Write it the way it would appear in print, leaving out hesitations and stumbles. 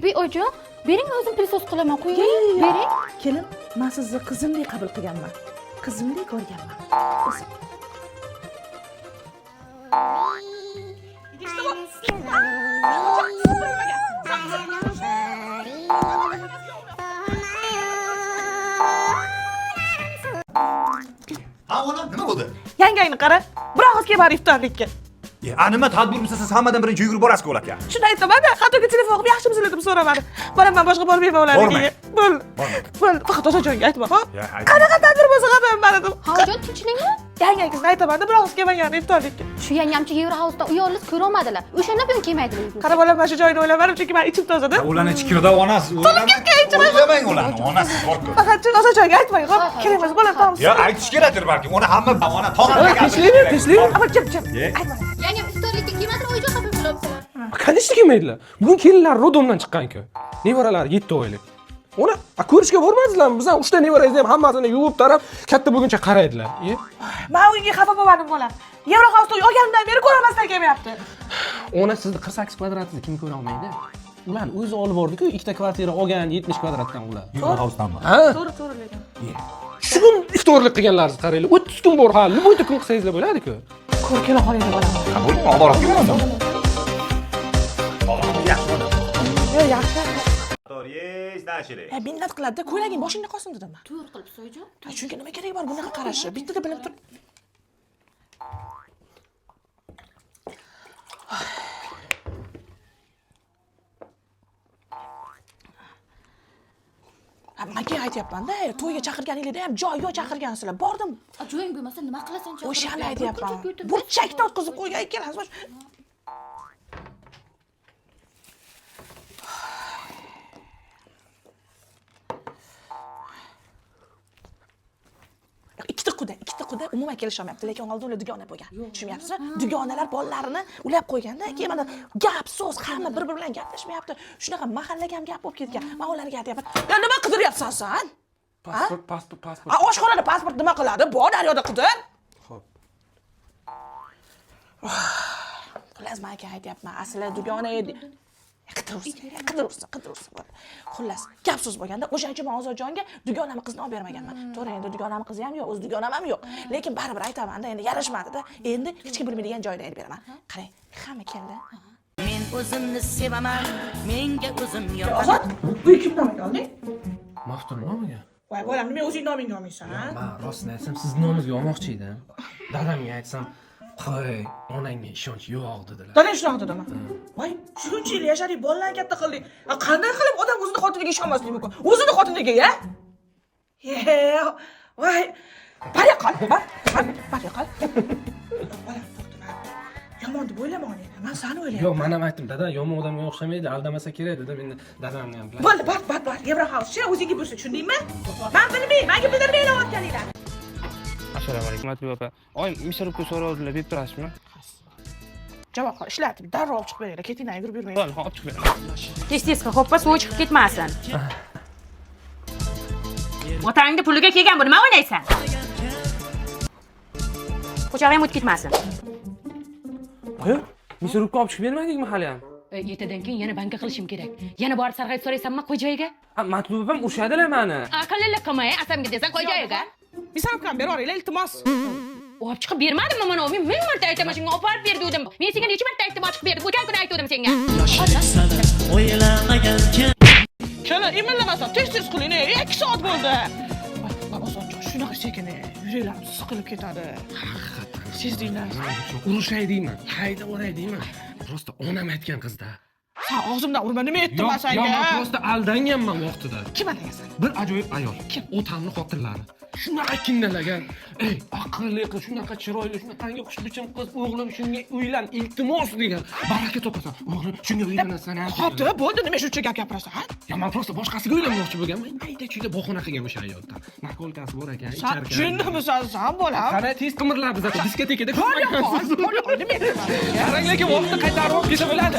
Bir ojo, bering o'zim prisos qilaman, qo'ying. Bering. Kelin, men sizni qizimdek qabul qilganman. Qizimdek ko'rganman. O'zim. Ha, ona nima bo'ldi? Yangangni qara. Bir og'izga bar iftorlikka. Nima tadbirmisiz siz hammadan birinchi yugurib borasiz ularga? Shuni aytaman-da, hattoki telefon qilib yaxshimisiz deb so'ramadi. Boraman, boshqa bormayman ularnikiga. Bo'l. Faqat Otajonga aytma, xo'p? Qanaqa tadbir bo'lsa ham men dedim. Hozir tinchlikmi? Yangangizni aytaman-da, bir og'iz kelmagan iftorlikka. Shu yangamchi Eurohouse'da uyolsiz ko'ra olmadilar. O'shanda buyon kelmaydilar. Qara bolam, mana shu joyni o'ylamadim, chunki men ichim tozada. Ularni ichkirida onasi. O'ylamang ularni, onasi bor-ku. Faqat Otajonga aytmang, xo'p? Kerakmas, bolam tamom. Aytish kerakdir balki. Uni hamma ona tog'amga Tinchlikmi? Ama jim. Aytma. Yangam iftorlikka kelmadilar, ojo qabul qilibdilar. Qancha kelmaydilar? Bugun kelinlar rodomdan chiqqan-ku. Nevaralar 7 oylik. Uni ko'rishga bormadinglarmi? Bizlar 3 ta nevarangizni ham hammasini yuvib tarab, katta bo'lguncha qaraydilar. Men unga xafa bo'lmadim, bolam. Eurohouse'da olganimdan beri ko'ramasdan kelmayapti. Ona sizni 48 kvadratni kim ko'ra olmaydi? Ular o'zi olib bordi-ku, ikkita kvartira olgan 70 kvadratdan ular. Eurohouse'danmi? Ha? To'g'ri lekin. Shu kun iftorlik qilganlaringizni qaranglar. 30 kun bor hali, bo'yda kun qilsangizlar bo'ladi-ku. Ko'rib kela qolaydi, bolam. Ha, bo'ldi, oborib kelmadi. Yaxshi. Yes, nachiri. Minnat qiladi-da, ko'ylaging boshingda qolsin dedim. To'g'ri qilibsiz, ojo. Chunki nima kerak bor bunaqa qarashi? Bittada bilib tur. Menga aytyapman-da, to'yga chaqirganinglarda ham joy yo'q chaqirgansizlar. Bordim. Joying bo'lmasa nima qilasan? O'shani aytyapman. Burchakda o'tkazib qo'ygan ekansiz. ikkita quda umuman kelisholmayapti, lekin oldin ular dugona bo'lgan. Tushunyapsizmi? Dugonalar bolalarini ulab qo'yganda, keyin mana gap, so'z hamma bir-biri bilan gaplashmayapti. Shunaqa mahallaga ham gap bo'lib ketgan. Men ularga aytyapman, "Ya nima qidiryapsan sen?" Pasport. Oshxonada pasport nima qiladi? Bor daryoda qidir. Xo'p. Xullas, men aka aytyapman, asli dugona edi. Qidirursa. Xullas, gap so'z bo'lganda o'shancha men Ozodjonga dugonamni qizni olib bermaganman. To'g'ri, endi dugonamni qizi ham yo'q, o'z dugonam ham yo'q. Lekin baribir aytaman-da, endi yarashmadi-da. Endi hech kim bilmaydigan joyda aytib beraman. Qarang, hamma keldi. Men o'zimni sevaman, menga o'zim yoqaman. Ozod, bu kim nomiga olding? Maftur nomiga? Voy, bolam, nima o'zing nomingga olmaysan, ha? Men rostini aytsam, sizni nomingizga olmoqchi edim. Dadamga aytsam, "Qo'y, onangga ishonch yo'q" dedilar. Dadang shunaqa dedimi? Voy, shuncha yil yashadik, bolalarni katta qildik. Qanday qilib odam o'zini xotiniga ishonmasligi mumkin? O'zini xotiniga, ya? Voy, bari qol. Bolam, to'xtama. Yomon deb o'ylamang endi. Men seni o'ylayapman. Yo'q, men ham aytdim, dada, yomon odamga o'xshamaydi, aldamasa kerak dedim. Endi dadamni ham bilaman. Bo'ldi, bat. Eurohouse-chi, o'zingga bo'lsa, tushundingmi? Men bilmayman, menga bildirmanglar o'tganinglar. Assalomu alaykum, Matluba opa. Oyim misrobga so'rovdilar, deb turasizmi? Javob qil, ishlatib, darrov chiqib beringlar. Ketingdan yugurib yurmang. Bo'ldi, hop chiqib beraman. Tez-tezga hoppa suv chiqib ketmasin. Otangni puliga kelgan bu, nima o'ynaysan? Ko'chaga ham o'tib ketmasin. Qo'y, misrobga olib chiqib bermadingmi hali ham? Ertadan keyin yana banka qilishim kerak. Yana borib sarg'ayib so'raysanmi, qo'y joyiga? Matlubam urishadilar meni. Aqlli qilmay, asamga desang, qo'y joyiga. Misalkam beravering, iltimos. Olib chiqib bermadimmi mana men? Ming marta aytaman shunga, olib berib berdim. Men senga necha marta aytdim, olib chiqib berdim. O'tgan kuni aytdim senga. Kana iminlamasan, tez qiling, 2 soat bo'ldi. Voy, Ozodjon, shunaqa sekin, yuraklarim siqilib ketadi. Sezdinglar. Urushay deyman, hayda o'ray deyman. Prosta onam aytgan qizda. Sen og'zimdan urma, nima aytdim men senga? Yo'q, men prosta aldanganman vaqtida. Kim aldangan? Bir ajoyib ayol. Kim? Otamni xotinlari. Shunaqa kinnalagan. Ey, aqlli qiz, shunaqa chiroyli, shunaqangi xushbichim qiz, o'g'lim shunga uylan, iltimos degan. Baraka topasan. O'g'lim shunga uylanasan. Xo'pti, bo'ldi, nima shuncha gap gapirasan, ha? Ya men prosta boshqasiga uylanmoqchi bo'lganman. Ayda-chuyda bahona qilgan o'sha ayoldan. Nakolkasi bor ekan, ichar ekan. Tushundimmi sen, bolam? Qara tez qimirlar biz diskotekada. Nima aytdim? Qarang, lekin vaqtni qaytarib olib keta bo'ladi.